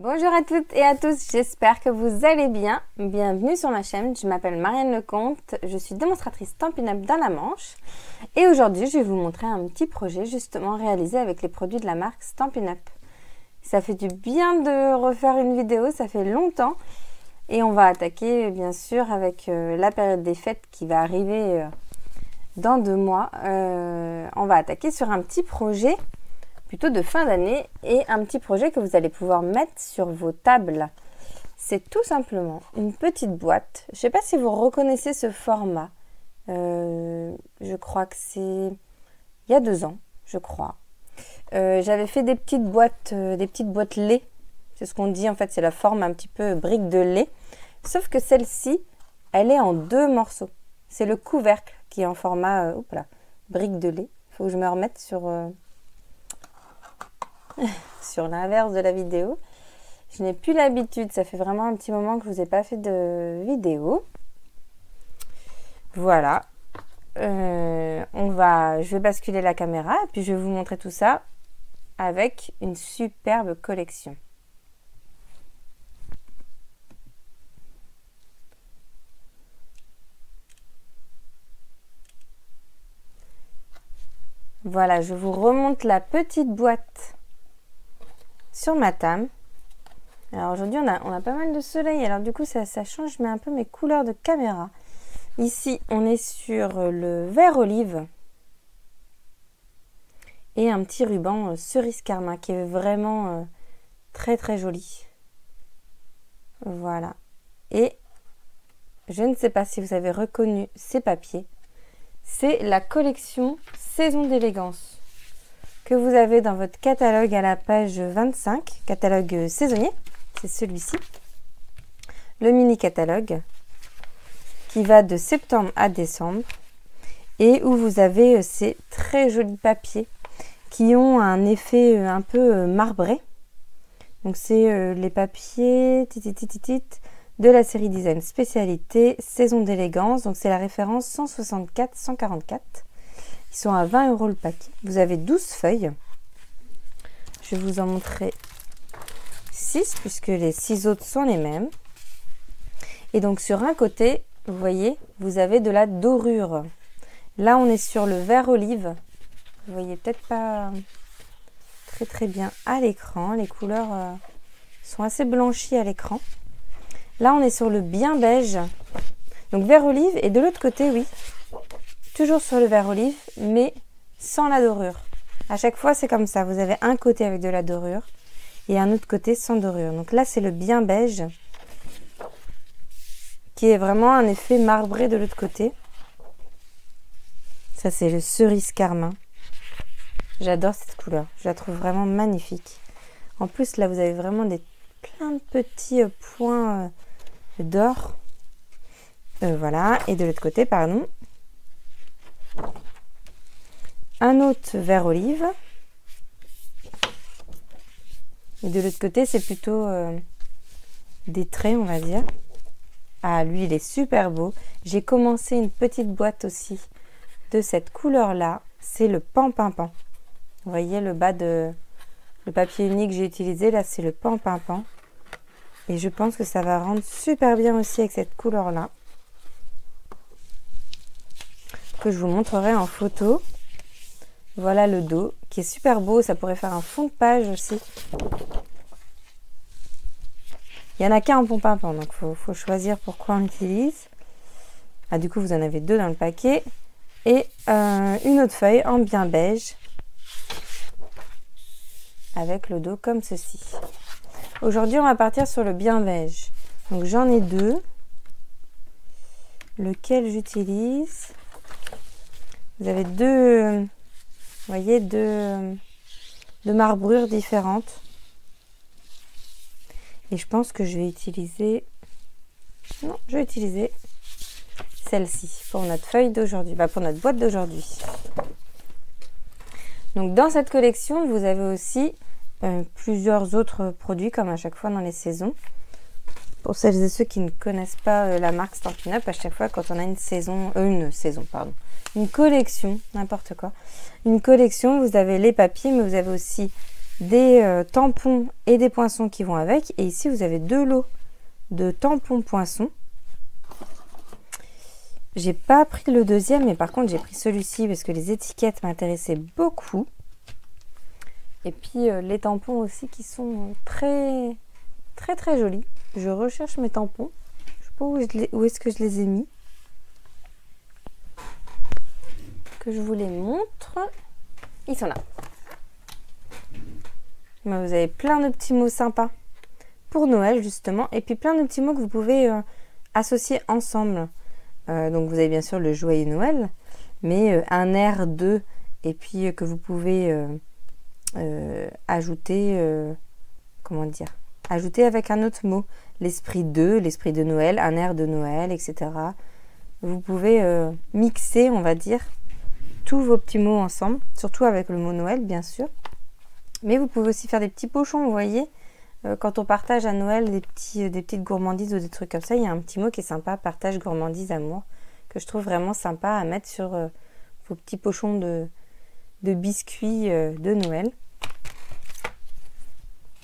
Bonjour à toutes et à tous, j'espère que vous allez bien. Bienvenue sur ma chaîne, je m'appelle Marianne Lecomte, je suis démonstratrice Stampin' Up dans la Manche. Et aujourd'hui, je vais vous montrer un petit projet justement réalisé avec les produits de la marque Stampin' Up. Ça fait du bien de refaire une vidéo, ça fait longtemps. Et on va attaquer bien sûr avec la période des fêtes qui va arriver dans 2 mois. On va attaquer sur un petit projet plutôt de fin d'année et un petit projet que vous allez pouvoir mettre sur vos tables. C'est tout simplement une petite boîte. Je ne sais pas si vous reconnaissez ce format. Je crois que c'est il y a 2 ans, je crois. J'avais fait des petites boîtes lait. C'est ce qu'on dit en fait, c'est la forme un petit peu brique de lait. Sauf que celle-ci, elle est en 2 morceaux. C'est le couvercle qui est en format brique de lait. Il faut que je me remette sur l'inverse de la vidéo. Je n'ai plus l'habitude, ça fait vraiment un petit moment que je vous ai pas fait de vidéo. Voilà. Je vais basculer la caméra et puis je vais vous montrer tout ça avec une superbe collection. Voilà, je vous remonte la petite boîte sur ma table. Alors aujourd'hui on a pas mal de soleil, alors du coup ça change mais un peu mes couleurs de caméra. Ici on est sur le vert olive et un petit ruban cerise carmin qui est vraiment très très joli. Voilà, et je ne sais pas si vous avez reconnu ces papiers, c'est la collection Saison d'élégance que vous avez dans votre catalogue à la page 25, catalogue saisonnier, c'est celui-ci, le mini catalogue qui va de septembre à décembre et où vous avez ces très jolis papiers qui ont un effet un peu marbré. Donc c'est les papiers de la série design spécialité Saison d'élégance, donc c'est la référence 164-144. Ils sont à 20 € le paquet. Vous avez 12 feuilles. Je vais vous en montrer 6 puisque les 6 autres sont les mêmes. Et donc sur un côté, vous voyez, vous avez de la dorure. Là, on est sur le vert olive. Vous voyez peut-être pas très bien à l'écran. Les couleurs sont assez blanchies à l'écran. Là, on est sur le bien beige. Donc vert olive. Et de l'autre côté, oui, toujours sur le vert olive, mais sans la dorure. À chaque fois, c'est comme ça. Vous avez un côté avec de la dorure et un autre côté sans dorure. Donc là, c'est le bien beige qui est vraiment un effet marbré de l'autre côté. Ça, c'est le cerise carmin. J'adore cette couleur. Je la trouve vraiment magnifique. En plus, là, vous avez vraiment plein de petits points d'or. Voilà. Et de l'autre côté, pardon, un autre vert olive. Et de l'autre côté, c'est plutôt des traits, on va dire. Ah, lui, il est super beau. J'ai commencé une petite boîte aussi de cette couleur-là. C'est le pan-pin-pan. Vous voyez le bas de le papier unique que j'ai utilisé. Là, c'est le pan-pin-pan. Et je pense que ça va rendre super bien aussi avec cette couleur-là, que je vous montrerai en photo. Voilà le dos qui est super beau, ça pourrait faire un fond de page aussi. Il n'y en a qu'un en pan-pin-pan, donc faut choisir pourquoi on l'utilise. Ah, du coup vous en avez 2 dans le paquet et une autre feuille en bien beige avec le dos comme ceci. Aujourd'hui on va partir sur le bien beige, donc j'en ai 2. Lequel j'utilise? Vous avez 2, vous voyez, deux marbrures différentes. Et je pense que je vais utiliser, non, je vais utiliser celle-ci pour notre feuille d'aujourd'hui, pour notre boîte d'aujourd'hui. Donc dans cette collection, vous avez aussi plusieurs autres produits comme à chaque fois dans les saisons. Pour celles et ceux qui ne connaissent pas la marque Stampin' Up, à chaque fois quand on a une collection, n'importe quoi. Une collection, vous avez les papiers, mais vous avez aussi des tampons et des poinçons qui vont avec. Et ici, vous avez 2 lots de tampons poinçons. J'ai pas pris le deuxième, mais par contre, j'ai pris celui-ci parce que les étiquettes m'intéressaient beaucoup. Et puis, les tampons aussi qui sont très, très, très jolis. Je recherche mes tampons. Je sais pas où est-ce que je les ai mis. Que je vous les montre. Ils sont là. Mais vous avez plein de petits mots sympas pour Noël justement, et puis plein de petits mots que vous pouvez associer ensemble. Donc vous avez bien sûr le joyeux Noël, mais un air de, et puis que vous pouvez ajouter, comment dire, ajouter avec un autre mot, l'esprit de Noël, un air de Noël, etc. Vous pouvez mixer, on va dire, tous vos petits mots ensemble, surtout avec le mot Noël bien sûr. Mais vous pouvez aussi faire des petits pochons, vous voyez, quand on partage à Noël des petites gourmandises ou des trucs comme ça, il y a un petit mot qui est sympa, partage, gourmandise, amour, que je trouve vraiment sympa à mettre sur vos petits pochons de biscuits de Noël.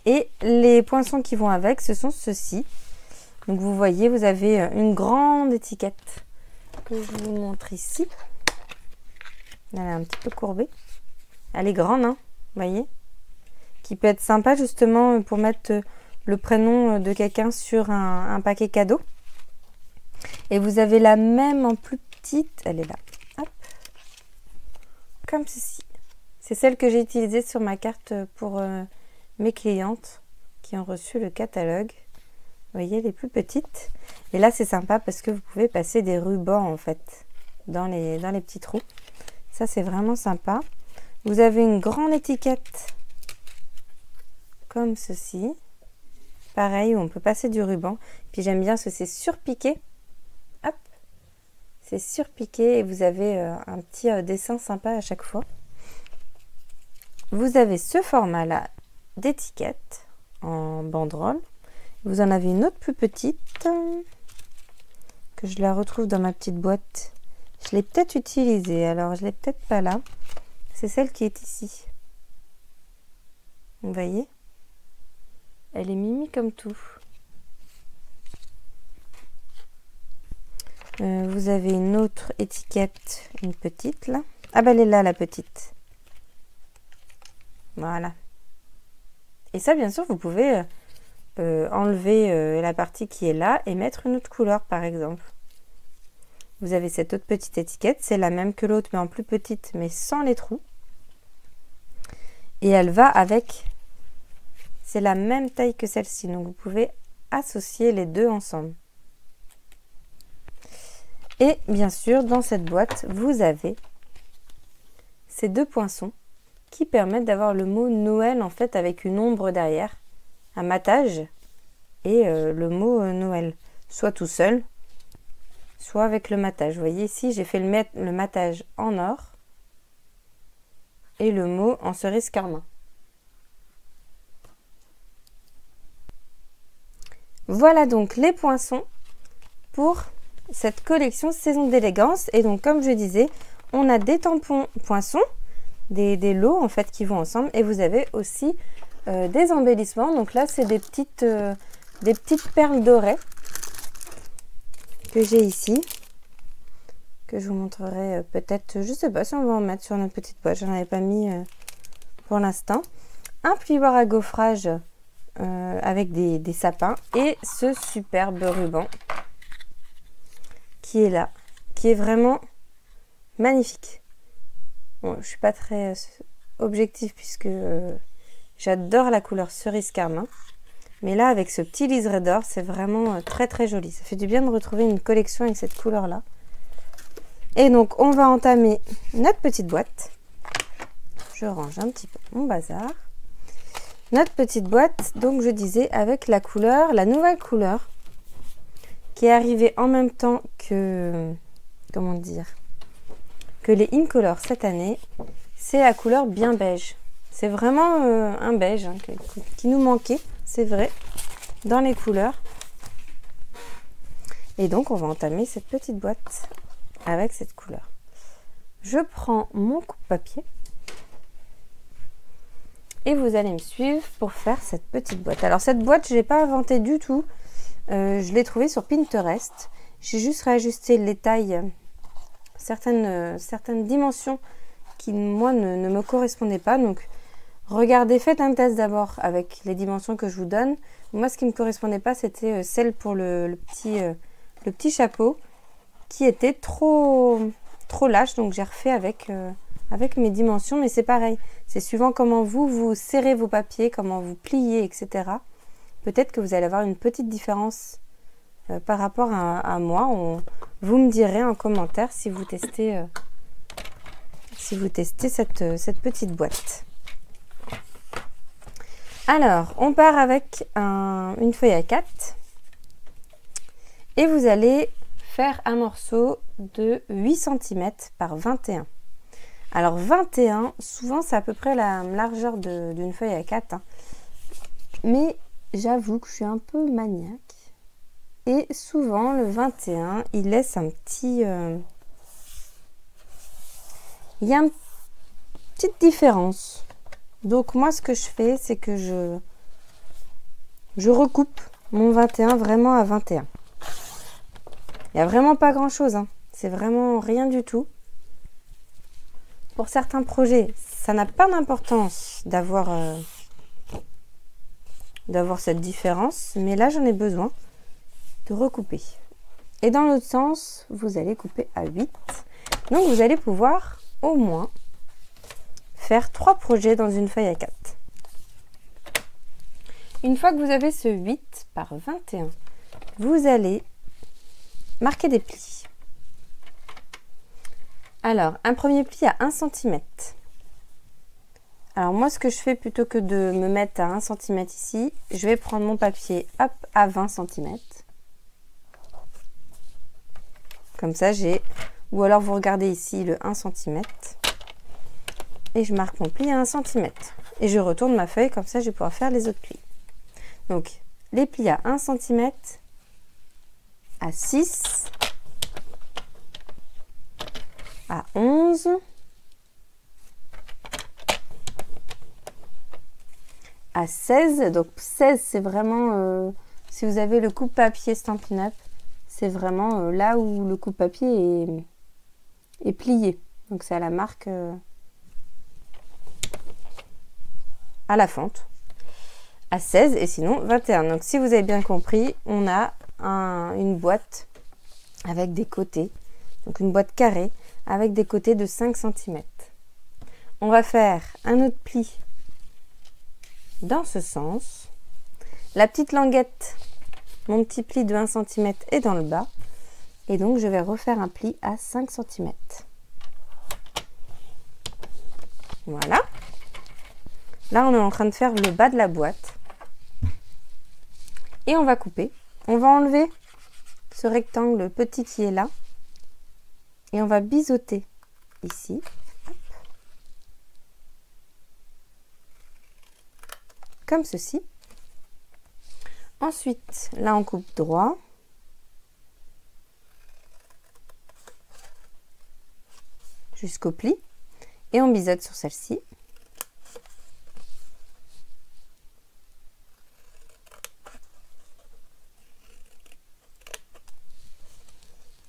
Et les poinçons qui vont avec, ce sont ceux-ci. Donc vous voyez, vous avez une grande étiquette que je vous montre ici. Elle est un petit peu courbée. Elle est grande, hein, vous voyez, qui peut être sympa justement pour mettre le prénom de quelqu'un sur un paquet cadeau. Et vous avez la même en plus petite, elle est là, hop, comme ceci. C'est celle que j'ai utilisée sur ma carte pour mes clientes qui ont reçu le catalogue. Vous voyez, les plus petites. Et là, c'est sympa parce que vous pouvez passer des rubans en fait dans les petits trous. Ça, c'est vraiment sympa. Vous avez une grande étiquette comme ceci. Pareil, où on peut passer du ruban. Puis j'aime bien ce c'est surpiqué. Hop, c'est surpiqué et vous avez un petit dessin sympa à chaque fois. Vous avez ce format-là d'étiquette en banderole. Vous en avez une autre plus petite que je la retrouve dans ma petite boîte. Je l'ai peut-être utilisée, alors je l'ai peut-être pas là. C'est celle qui est ici. Vous voyez? Elle est mimi comme tout. Vous avez une autre étiquette, une petite là. Ah bah elle est là la petite. Voilà. Et ça bien sûr vous pouvez enlever la partie qui est là et mettre une autre couleur par exemple. Vous avez cette autre petite étiquette, c'est la même que l'autre mais en plus petite mais sans les trous. Et elle va avec, c'est la même taille que celle-ci, donc vous pouvez associer les deux ensemble. Et bien sûr, dans cette boîte, vous avez ces deux poinçons qui permettent d'avoir le mot Noël en fait avec une ombre derrière, un matage et le mot Noël, soit tout seul, soit avec le matage. Vous voyez ici, j'ai fait le matage en or et le mot en cerise carmin. Voilà donc les poinçons pour cette collection saison d'élégance. Et donc comme je disais, on a des tampons poinçons, des lots en fait qui vont ensemble, et vous avez aussi des embellissements. Donc là c'est des petites perles dorées que j'ai ici, que je vous montrerai peut-être, je sais pas si on va en mettre sur notre petite boîte, j'en avais pas mis pour l'instant. Un plioir à gaufrage avec des sapins et ce superbe ruban qui est là, qui est vraiment magnifique. Bon, je suis pas très objective puisque j'adore la couleur cerise carmin, mais là avec ce petit liseré d'or c'est vraiment très très joli. Ça fait du bien de retrouver une collection avec cette couleur là. Et donc on va entamer notre petite boîte. Je range un petit peu mon bazar. Notre petite boîte, donc je disais, avec la couleur, la nouvelle couleur qui est arrivée en même temps que, comment dire, que les Incolor cette année, c'est la couleur bien beige. C'est vraiment un beige hein, qui nous manquait, c'est vrai, dans les couleurs. Et donc on va entamer cette petite boîte avec cette couleur. Je prends mon coupe-papier. Et vous allez me suivre pour faire cette petite boîte. Alors cette boîte, je ne l'ai pas inventée du tout. Je l'ai trouvée sur Pinterest. J'ai juste réajusté les tailles, certaines dimensions qui, moi, ne me correspondaient pas. Donc, regardez, faites un test d'abord avec les dimensions que je vous donne. Moi, ce qui ne me correspondait pas, c'était celle pour le petit chapeau qui était trop lâche. Donc, j'ai refait avec mes dimensions. Mais c'est pareil. C'est suivant comment vous serrez vos papiers, comment vous pliez, etc. Peut-être que vous allez avoir une petite différence par rapport à moi. Vous me direz en commentaire si vous testez, cette petite boîte. Alors, on part avec une feuille à 4 et vous allez faire un morceau de 8 cm par 21. Alors 21, souvent c'est à peu près la largeur d'une feuille à 4. Hein. Mais j'avoue que je suis un peu maniaque. Et souvent le 21, il laisse un petit... il y a une petite différence. Donc moi ce que je fais, c'est que je recoupe mon 21 vraiment à 21. Il n'y a vraiment pas grand chose. Hein. C'est vraiment rien du tout. Pour certains projets, ça n'a pas d'importance d'avoir cette différence. Mais là, j'en ai besoin de recouper. Et dans l'autre sens, vous allez couper à 8. Donc, vous allez pouvoir au moins faire 3 projets dans une feuille à 4. Une fois que vous avez ce 8 par 21, vous allez marquer des plis. Alors, un premier pli à 1 cm. Alors moi, ce que je fais, plutôt que de me mettre à 1 cm ici, je vais prendre mon papier hop, à 20 cm. Comme ça, j'ai... Ou alors, vous regardez ici le 1 cm. Et je marque mon pli à 1 cm. Et je retourne ma feuille, comme ça, je vais pouvoir faire les autres plis. Donc, les plis à 1 cm, à 6, à 11, à 16. Donc 16, c'est vraiment, si vous avez le coupe-papier Stampin' Up, c'est vraiment là où le coupe-papier est plié. Donc c'est à la marque, à la fente. À 16 et sinon 21. Donc si vous avez bien compris, on a une boîte avec des côtés. Donc une boîte carrée avec des côtés de 5 cm. On va faire un autre pli dans ce sens. La petite languette, mon petit pli de 1 cm est dans le bas. Et donc je vais refaire un pli à 5 cm. Voilà. Là on est en train de faire le bas de la boîte. Et on va couper. On va enlever ce rectangle petit qui est là. Et on va biseauter ici. Hop. Comme ceci. Ensuite, là on coupe droit. Jusqu'au pli. Et on biseaute sur celle-ci.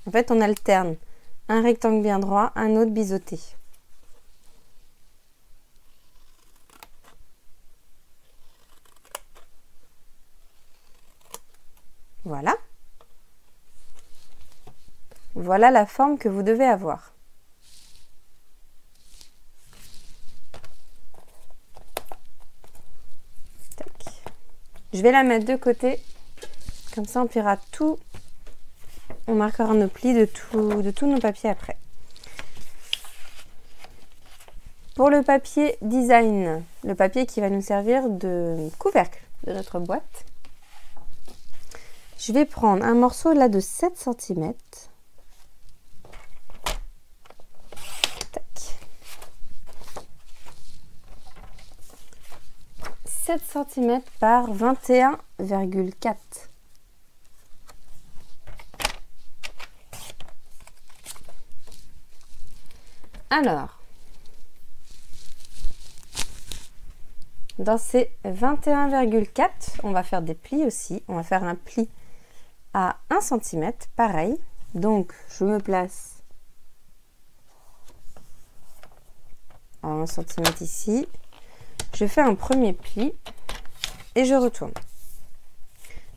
En fait, on alterne un rectangle bien droit, un autre biseauté. Voilà. Voilà la forme que vous devez avoir. Tac. Je vais la mettre de côté. Comme ça, on pliera tout. On marquera nos plis de tous nos papiers après. Pour le papier design, le papier qui va nous servir de couvercle de notre boîte, je vais prendre un morceau là de 7 cm. Tac. 7 cm par 21,4. Alors, Dans ces 21,4, on va faire des plis aussi. On va faire un pli à 1 cm, pareil. Donc, je me place à 1 cm ici. Je fais un premier pli et je retourne.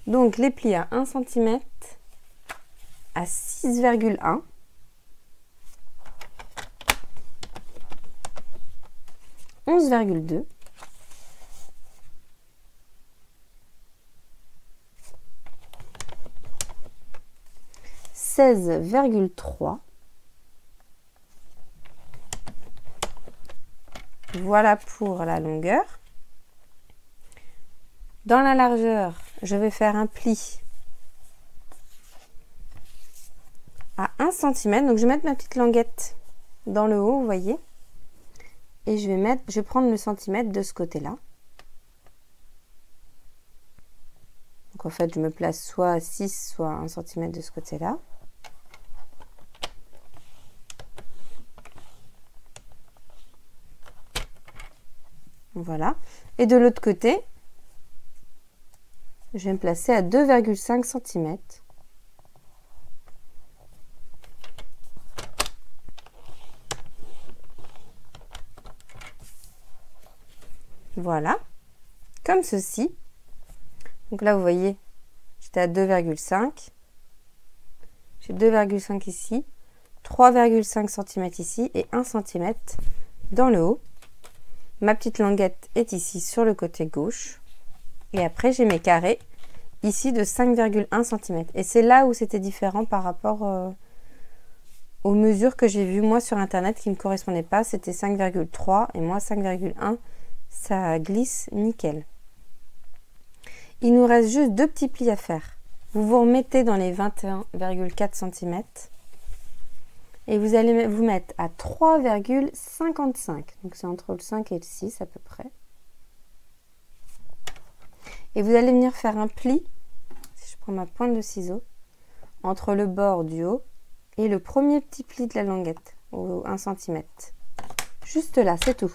Donc, les plis à 1 cm à 6,1. 11,2. 16,3. Voilà pour la longueur. Dans la largeur, je vais faire un pli à 1 cm. Donc je vais mettre ma petite languette dans le haut, vous voyez. Et je vais prendre le centimètre de ce côté-là. Donc en fait, je me place soit à 6, soit 1 cm de ce côté-là. Voilà. Et de l'autre côté, je vais me placer à 2,5 cm. Voilà. Comme ceci. Donc là, vous voyez, j'étais à 2,5. J'ai 2,5 ici, 3,5 cm ici et 1 cm dans le haut. Ma petite languette est ici sur le côté gauche. Et après, j'ai mes carrés ici de 5,1 cm. Et c'est là où c'était différent par rapport aux mesures que j'ai vues moi sur Internet qui ne me correspondaient pas. C'était 5,3 et moi 5,1. Ça glisse nickel. Il nous reste juste 2 petits plis à faire. Vous vous remettez dans les 21,4 cm. Et vous allez vous mettre à 3,55. Donc c'est entre le 5 et le 6 à peu près. Et vous allez venir faire un pli, si je prends ma pointe de ciseau, entre le bord du haut et le premier petit pli de la languette, au 1 cm. Juste là, c'est tout.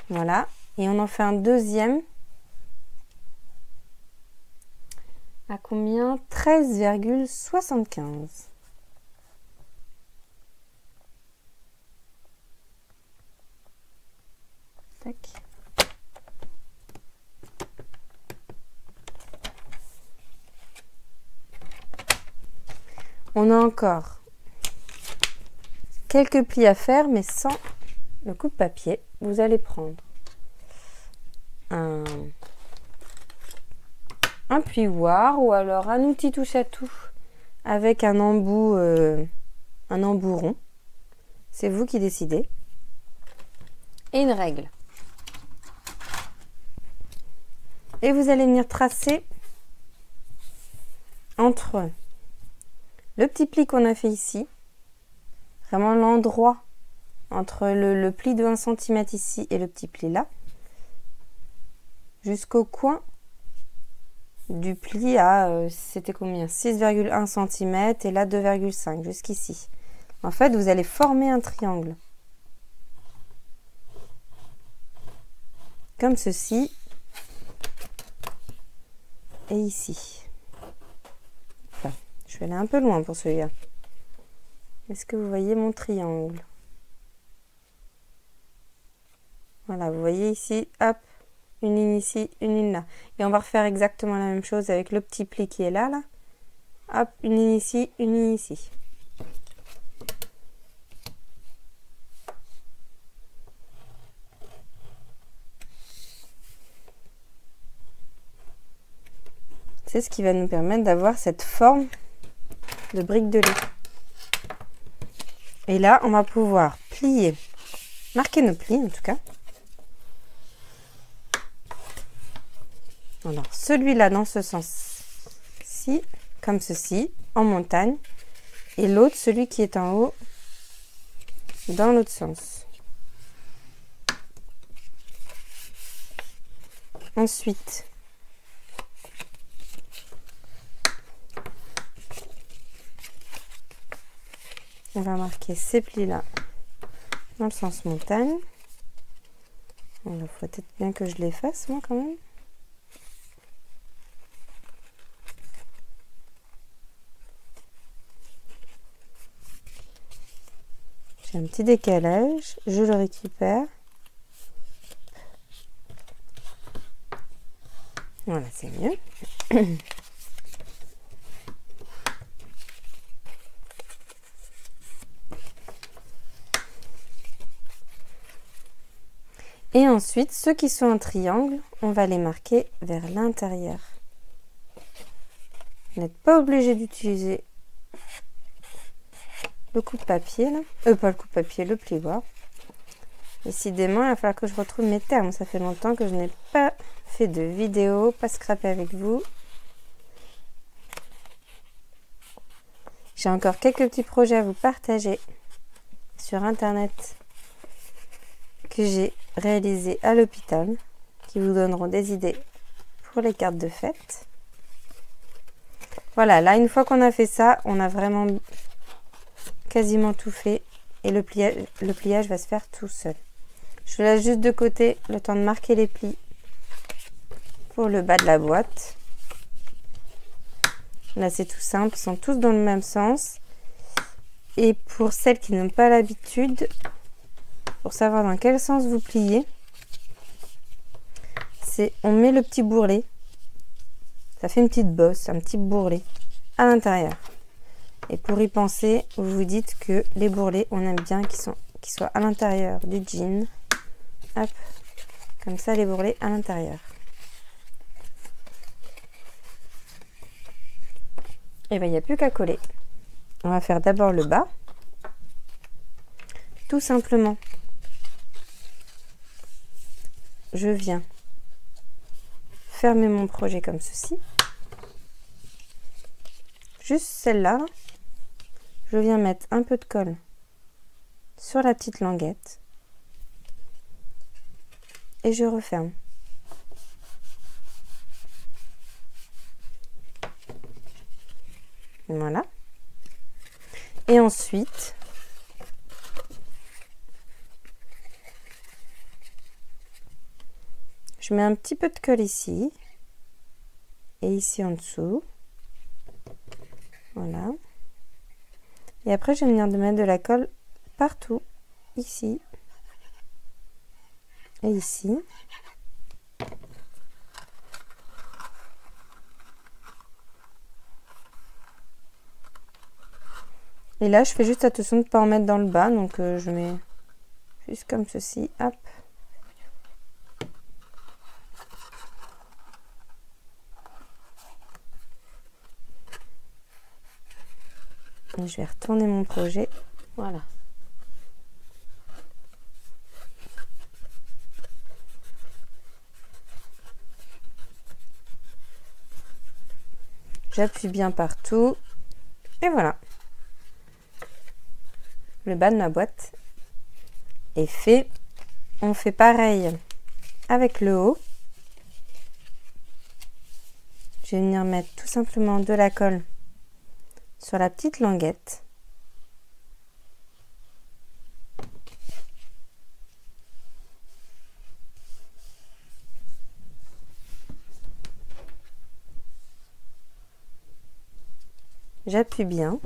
Voilà. Et on en fait un deuxième. À combien? 13,75. Tac. On a encore quelques plis à faire, mais sans le coupe-papier. Vous allez prendre un puiroir ou alors un outil touche à tout avec un embout rond. C'est vous qui décidez. Et une règle. Et vous allez venir tracer entre le petit pli qu'on a fait ici, vraiment l'endroit entre le pli de 1 cm ici et le petit pli là, jusqu'au coin du pli à, c'était combien? 6,1 cm et là 2,5 jusqu'ici. En fait, vous allez former un triangle. Comme ceci. Et ici. Enfin, je vais aller un peu loin pour celui-là. Est-ce que vous voyez mon triangle? Voilà, vous voyez ici, hop, une ligne ici, une ligne là. Et on va refaire exactement la même chose avec le petit pli qui est là, là. Hop, une ligne ici, une ligne ici. C'est ce qui va nous permettre d'avoir cette forme de brique de lait. Et là, on va pouvoir plier, marquer nos plis en tout cas. Alors, celui-là dans ce sens-ci, comme ceci, en montagne. Et l'autre, celui qui est en haut, dans l'autre sens. Ensuite, on va marquer ces plis-là dans le sens montagne. Il faut peut-être bien que je l'efface moi quand même. J'ai un petit décalage, je le récupère. Voilà, c'est mieux. Et ensuite, ceux qui sont en triangle, on va les marquer vers l'intérieur. Vous n'êtes pas obligé d'utiliser le coupe-papier, là. Pas le coupe-papier, le plioir. Décidément, il va falloir que je retrouve mes termes. Ça fait longtemps que je n'ai pas fait de vidéo, pas scraper avec vous. J'ai encore quelques petits projets à vous partager sur Internet que j'ai réalisés à l'hôpital, qui vous donneront des idées pour les cartes de fête. Voilà, là, une fois qu'on a fait ça, on a vraiment quasiment tout fait et le pliage va se faire tout seul. Je laisse juste de côté le temps de marquer les plis pour le bas de la boîte. Là, c'est tout simple, ils sont tous dans le même sens. Et pour celles qui n'ont pas l'habitude, pour savoir dans quel sens vous pliez, on met le petit bourrelet. Ça fait une petite bosse, un petit bourrelet à l'intérieur. Et pour y penser, vous vous dites que les bourrelets, on aime bien qu'ils soient à l'intérieur du jean. Hop, comme ça les bourrelets à l'intérieur. Et bien il n'y a plus qu'à coller. On va faire d'abord le bas. Tout simplement, je viens fermer mon projet comme ceci. Juste celle-là, je viens mettre un peu de colle sur la petite languette et je referme. Voilà. Et ensuite, je mets un petit peu de colle ici et ici en dessous. Voilà. Et après, je vais venir de mettre de la colle partout, ici et ici. Et là, je fais juste attention de ne pas en mettre dans le bas, donc je mets juste comme ceci, hop. Et je vais retourner mon projet, voilà. J'appuie bien partout, et voilà. Le bas de ma boîte est fait. On fait pareil avec le haut. Je vais venir mettre tout simplement de la colle sur la petite languette. J'appuie bien.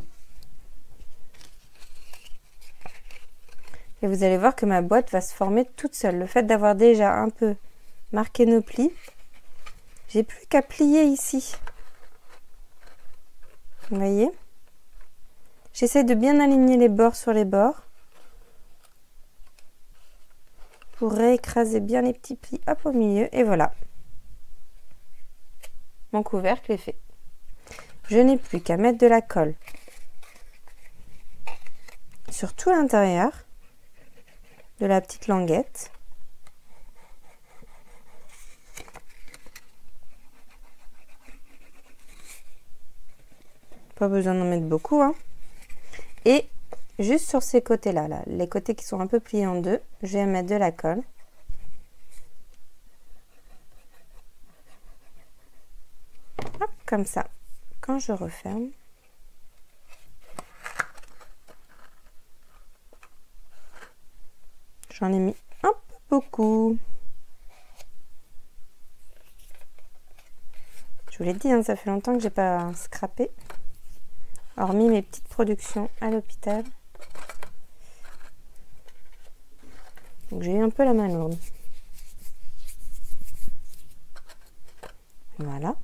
Et vous allez voir que ma boîte va se former toute seule. Le fait d'avoir déjà un peu marqué nos plis, j'ai plus qu'à plier ici. Vous voyez? J'essaie de bien aligner les bords sur les bords pour réécraser bien les petits plis, hop, au milieu. Et voilà. Mon couvercle est fait. Je n'ai plus qu'à mettre de la colle sur tout l'intérieur de la petite languette. Pas besoin d'en mettre beaucoup, hein. Et juste sur ces côtés-là, là, les côtés qui sont un peu pliés en deux, je vais mettre de la colle. Hop, comme ça. Quand je referme, J'en ai mis un peu beaucoup. Je vous l'ai dit, hein, ça fait longtemps que j'ai pas scrappé. Hormis mes petites productions à l'hôpital. Donc j'ai eu un peu la main lourde. Voilà.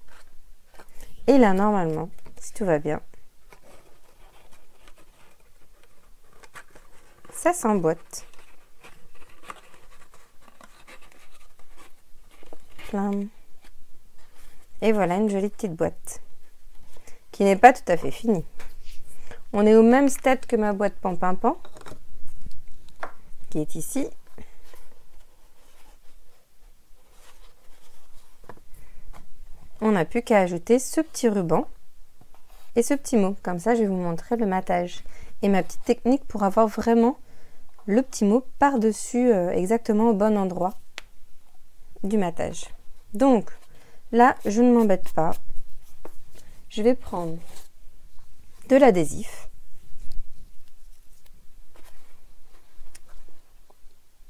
Et là, normalement, si tout va bien, ça s'emboîte. Plein. Et voilà une jolie petite boîte qui n'est pas tout à fait finie. On est au même stade que ma boîte Pampimpan qui est ici. On n'a plus qu'à ajouter ce petit ruban et ce petit mot. Comme ça, je vais vous montrer le matage et ma petite technique pour avoir vraiment le petit mot par-dessus exactement au bon endroit du matage. Donc là, je ne m'embête pas. Je vais prendre de l'adhésif.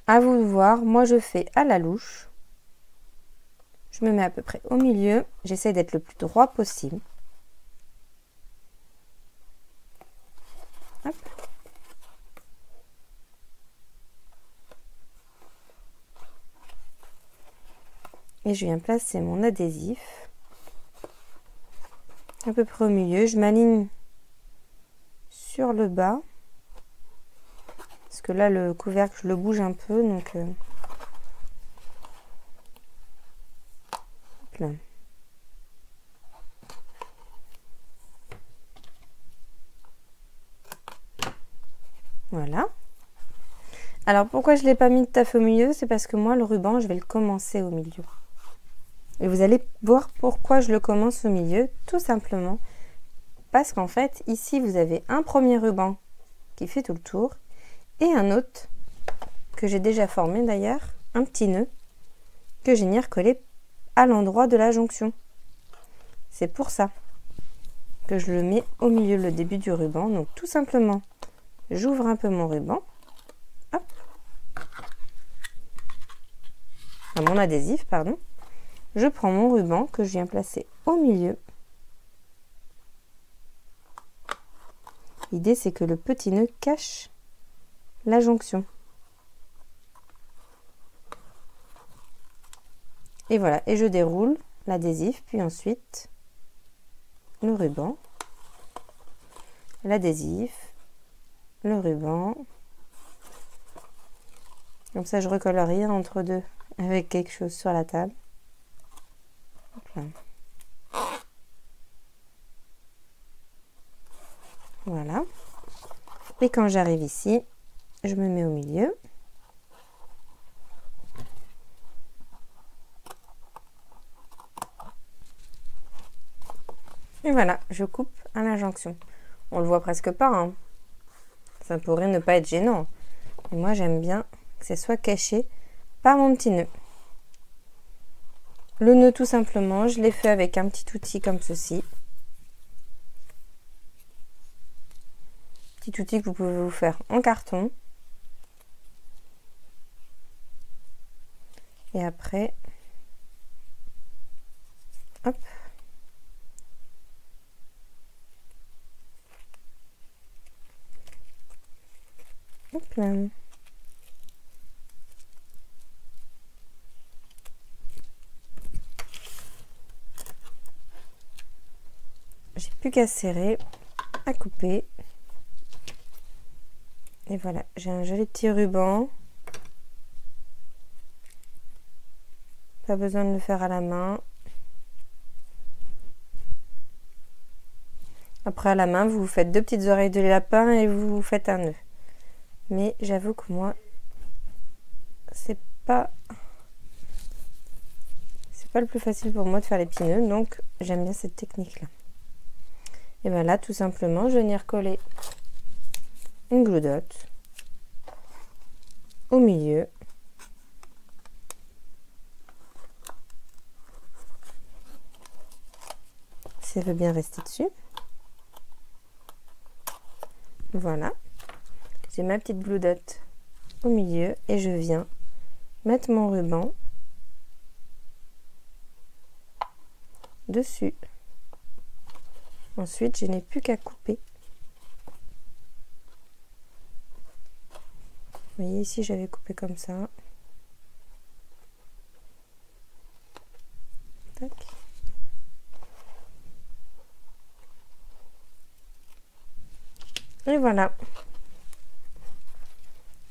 À vous de voir, moi je fais à la louche. Je me mets à peu près au milieu. J'essaie d'être le plus droit possible. Hop. Et je viens placer mon adhésif à peu près au milieu. Je m'aligne sur le bas. Parce que là, le couvercle, je le bouge un peu. Donc, là. Voilà. Alors, pourquoi je ne l'ai pas mis tout à fait au milieu? C'est parce que moi, le ruban, je vais le commencer au milieu. Et vous allez voir pourquoi je le commence au milieu. Tout simplement parce qu'en fait, ici, vous avez un premier ruban qui fait tout le tour. Et un autre que j'ai déjà formé d'ailleurs, un petit nœud que j'ai mis recollé à l'endroit de la jonction. C'est pour ça que je le mets au milieu, le début du ruban. Donc tout simplement, j'ouvre un peu mon ruban, hop, enfin, mon adhésif, pardon. Je prends mon ruban que je viens placer au milieu. L'idée, c'est que le petit nœud cache la jonction. Et voilà, et je déroule l'adhésif, puis ensuite le ruban, l'adhésif, le ruban. Comme ça, je recolle rien entre deux avec quelque chose sur la table. Voilà. Et quand j'arrive ici, je me mets au milieu. Et voilà, je coupe à la jonction. On le voit presque pas, hein. Ça pourrait ne pas être gênant. Et moi, j'aime bien que ce soit caché par mon petit nœud. Le nœud, tout simplement, je l'ai fait avec un petit outil comme ceci. Petit outil que vous pouvez vous faire en carton. Et après, hop. Hop là. J'ai plus qu'à serrer, à couper. Et voilà, j'ai un joli petit ruban. Pas besoin de le faire à la main. Après, à la main, vous faites deux petites oreilles de lapin et vous faites un nœud. Mais j'avoue que moi, c'est pas le plus facile pour moi de faire les petits nœuds, donc j'aime bien cette technique là. Et bien là, tout simplement, je viens recoller une gloudotte au milieu. Si elle veut bien rester dessus. Voilà. J'ai ma petite gloudotte au milieu et je viens mettre mon ruban dessus. Ensuite, je n'ai plus qu'à couper. Vous voyez ici, j'avais coupé comme ça. Tac. Et voilà.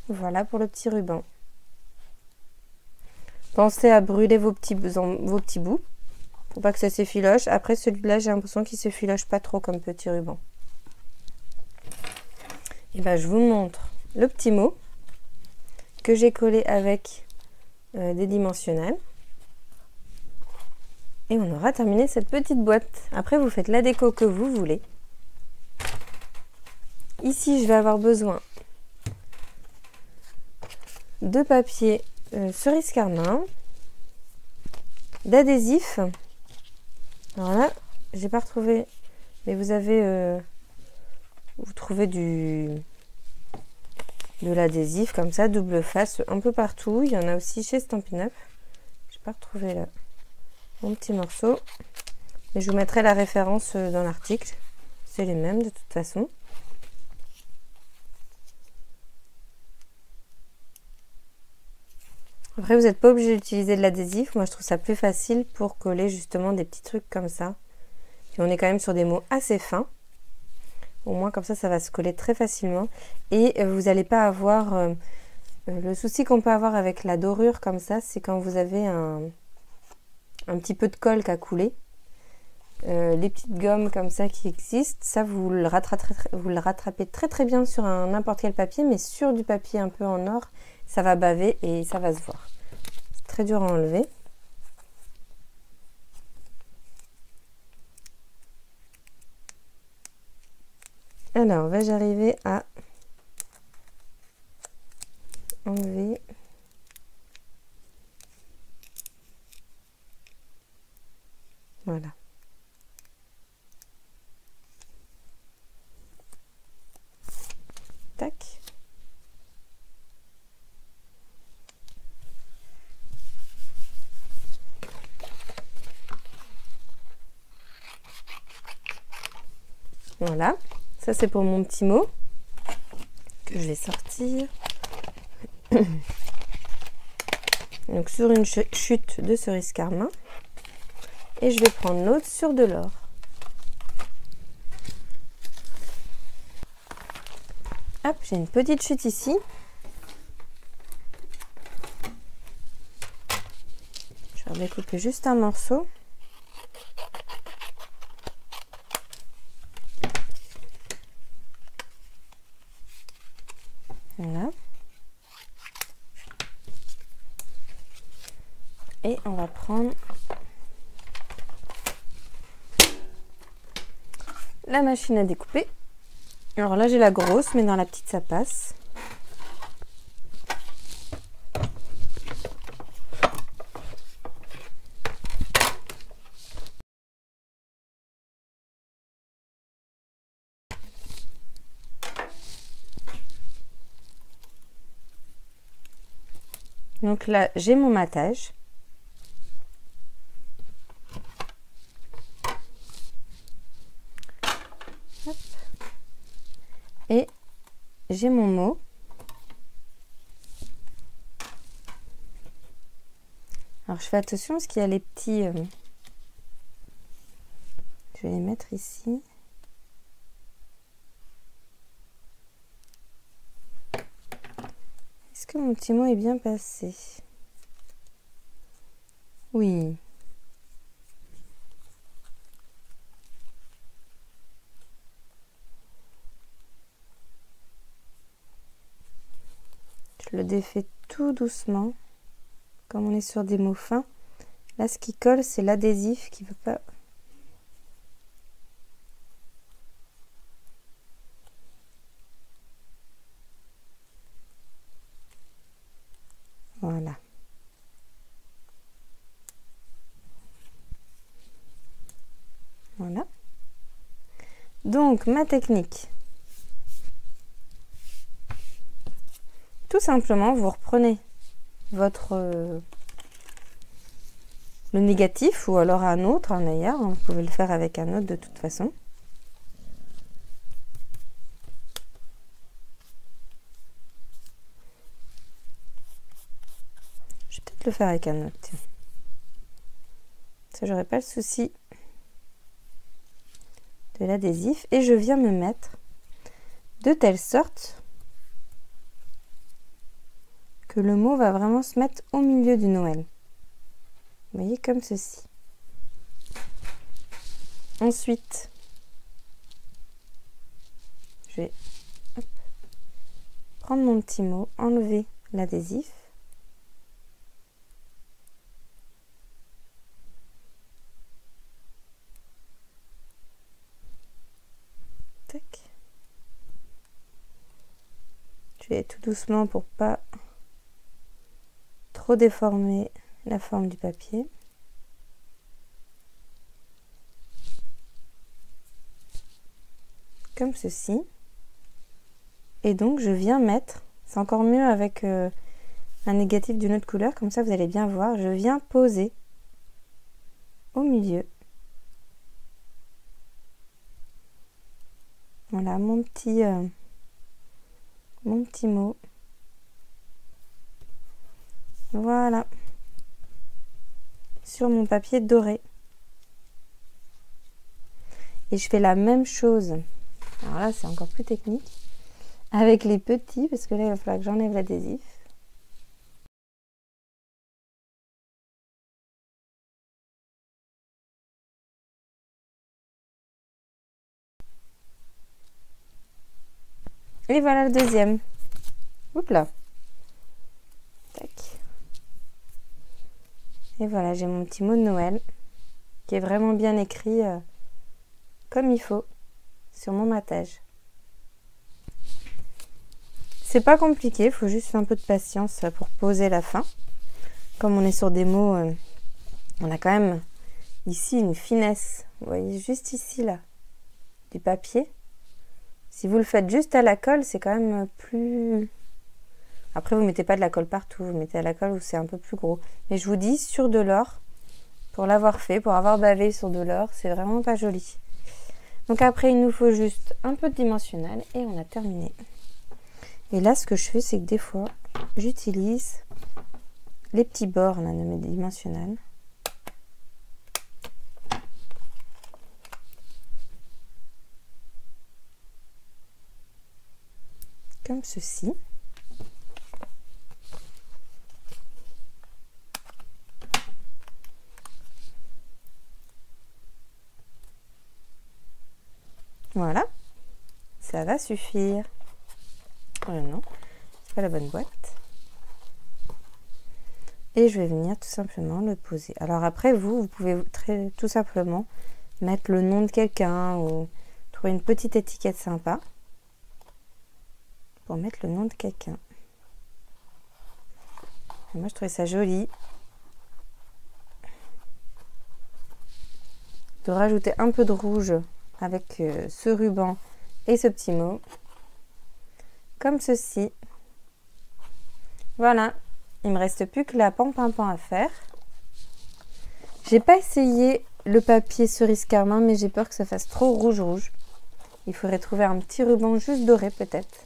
Voilà pour le petit ruban. Pensez à brûler vos petits bouts. Pour pas que ça s'effiloche. Après celui-là, j'ai l'impression qu'il s'effiloche pas trop comme petit ruban. Et ben, je vous montre le petit mot que j'ai collé avec des dimensionnels. Et on aura terminé cette petite boîte. Après, vous faites la déco que vous voulez. Ici, je vais avoir besoin de papier cerise carmin, d'adhésif. Alors là, j'ai pas retrouvé, mais vous avez, vous trouvez de l'adhésif comme ça, double face, un peu partout. Il y en a aussi chez Stampin' Up. J'ai pas retrouvé là mon petit morceau, mais je vous mettrai la référence dans l'article. C'est les mêmes de toute façon. Après, vous n'êtes pas obligé d'utiliser de l'adhésif. Moi, je trouve ça plus facile pour coller justement des petits trucs comme ça. Puis on est quand même sur des mots assez fins. Au moins, comme ça va se coller très facilement. Et vous n'allez pas avoir... le souci qu'on peut avoir avec la dorure comme ça, c'est quand vous avez un petit peu de colle qui a coulé. Les petites gommes comme ça qui existent, ça vous le rattrapez très très bien sur n'importe quel papier, mais sur du papier un peu en or, ça va baver et ça va se voir. C'est très dur à enlever. Alors, vais-je arriver à enlever voilà. Tac. Voilà, ça c'est pour mon petit mot que je vais sortir. Donc sur une chute de cerise carmin. Et je vais prendre l'autre sur de l'or. Hop, j'ai une petite chute ici. Je vais découper juste un morceau. Voilà. Et on va prendre la machine à découper. Alors là, j'ai la grosse, mais dans la petite, ça passe. Donc là, j'ai mon matage. Hop. Et j'ai mon mot. Alors je fais attention parce qu'il y a les petits... Je vais les mettre ici. Est-ce que mon petit mot est bien passé? Oui. Je le défais tout doucement. Comme on est sur des mots fins. Là, ce qui colle, c'est l'adhésif qui ne veut pas... Voilà. Voilà. Donc, ma technique. Tout simplement, vous reprenez votre le négatif ou alors un autre, un ailleurs. Vous pouvez le faire avec un autre de toute façon. Je vais peut-être le faire avec un autre. Tiens. Ça, j'aurais pas le souci de l'adhésif. Et je viens me mettre de telle sorte que le mot va vraiment se mettre au milieu du Noël. Vous voyez, comme ceci. Ensuite, je vais prendre mon petit mot, enlever l'adhésif. Tac. Je vais tout doucement pour pas trop déformer la forme du papier. Comme ceci. Et donc je viens mettre, c'est encore mieux avec un négatif d'une autre couleur, comme ça vous allez bien voir, je viens poser au milieu. Voilà mon petit mot. Voilà. Sur mon papier doré. Et je fais la même chose. Alors là, c'est encore plus technique. Avec les petits, parce que là, il va falloir que j'enlève l'adhésif. Et voilà le deuxième. Oups là. Tac. Et voilà, j'ai mon petit mot de Noël qui est vraiment bien écrit comme il faut sur mon matage. C'est pas compliqué, il faut juste un peu de patience pour poser la fin. Comme on est sur des mots, on a quand même ici une finesse. Vous voyez, juste ici là, du papier. Si vous le faites juste à la colle, c'est quand même plus... Après, vous mettez pas de la colle partout, vous mettez à la colle où c'est un peu plus gros. Mais je vous dis, sur de l'or, pour l'avoir fait, pour avoir bavé sur de l'or, c'est vraiment pas joli. Donc après, il nous faut juste un peu de dimensionnel et on a terminé. Et là, ce que je fais, c'est que des fois, j'utilise les petits bords là, de mes dimensionnels. Comme ceci. Voilà, ça va suffire. Oh non, c'est pas la bonne boîte. Et je vais venir tout simplement le poser. Alors après, vous pouvez tout simplement mettre le nom de quelqu'un ou trouver une petite étiquette sympa pour mettre le nom de quelqu'un. Moi, je trouvais ça joli de rajouter un peu de rouge avec ce ruban et ce petit mot. Comme ceci. Voilà. Il me reste plus que la pan-pan-pan à faire. J'ai pas essayé le papier cerise carmin, mais j'ai peur que ça fasse trop rouge. Il faudrait trouver un petit ruban juste doré peut-être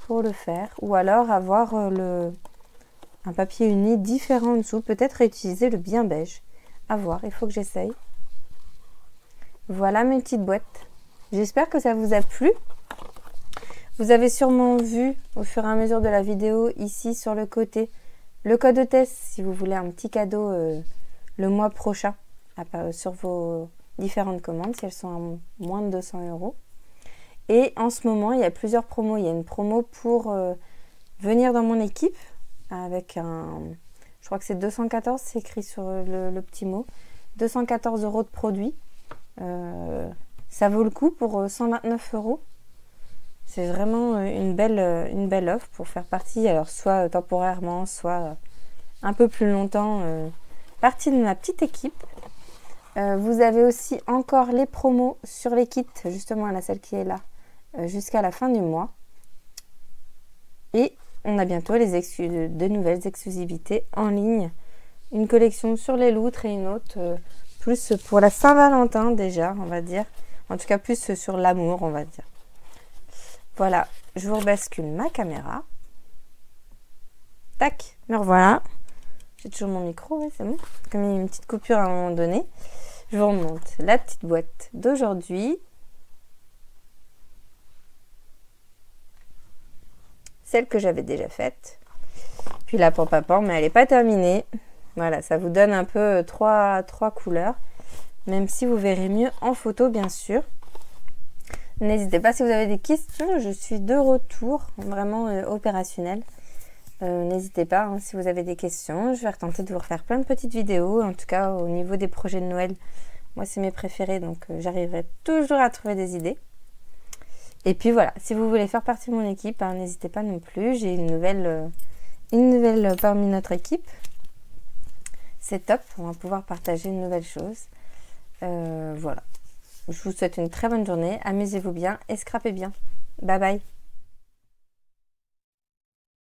pour le faire. Ou alors avoir un papier uni différent en dessous. Peut-être réutiliser le bien beige. À voir, il faut que j'essaye. Voilà mes petites boîtes. J'espère que ça vous a plu. Vous avez sûrement vu au fur et à mesure de la vidéo ici sur le côté le code de test si vous voulez un petit cadeau le mois prochain sur vos différentes commandes si elles sont à moins de 200 €. Et en ce moment, il y a plusieurs promos. Il y a une promo pour venir dans mon équipe avec je crois que c'est 214, c'est écrit sur le petit mot. 214 € de produits. Ça vaut le coup pour 129 €. C'est vraiment une belle offre pour faire partie, alors soit temporairement, soit un peu plus longtemps, partie de ma petite équipe. Vous avez aussi encore les promos sur les kits, justement, là, celle qui est là, jusqu'à la fin du mois. Et on a bientôt de nouvelles exclusivités en ligne. Une collection sur les loutres et une autre plus pour la Saint-Valentin déjà, on va dire. En tout cas, plus sur l'amour, on va dire. Voilà, je vous rebascule ma caméra. Tac, me revoilà. J'ai toujours mon micro, oui, c'est bon. Comme il y a une petite coupure à un moment donné. Je vous remonte la petite boîte d'aujourd'hui. Celle que j'avais déjà faite. Puis la Pampapam, mais elle n'est pas terminée. Voilà, ça vous donne un peu trois couleurs. Même si vous verrez mieux en photo, bien sûr. N'hésitez pas si vous avez des questions. Je suis de retour, vraiment opérationnelle. N'hésitez pas hein, si vous avez des questions. Je vais retenter de vous refaire plein de petites vidéos. En tout cas, au niveau des projets de Noël, moi, c'est mes préférés. Donc, j'arriverai toujours à trouver des idées. Et puis voilà, si vous voulez faire partie de mon équipe, hein, n'hésitez pas non plus. J'ai une nouvelle parmi notre équipe. C'est top, on va pouvoir partager une nouvelle chose. Voilà. Je vous souhaite une très bonne journée. Amusez-vous bien et scrapez bien. Bye bye.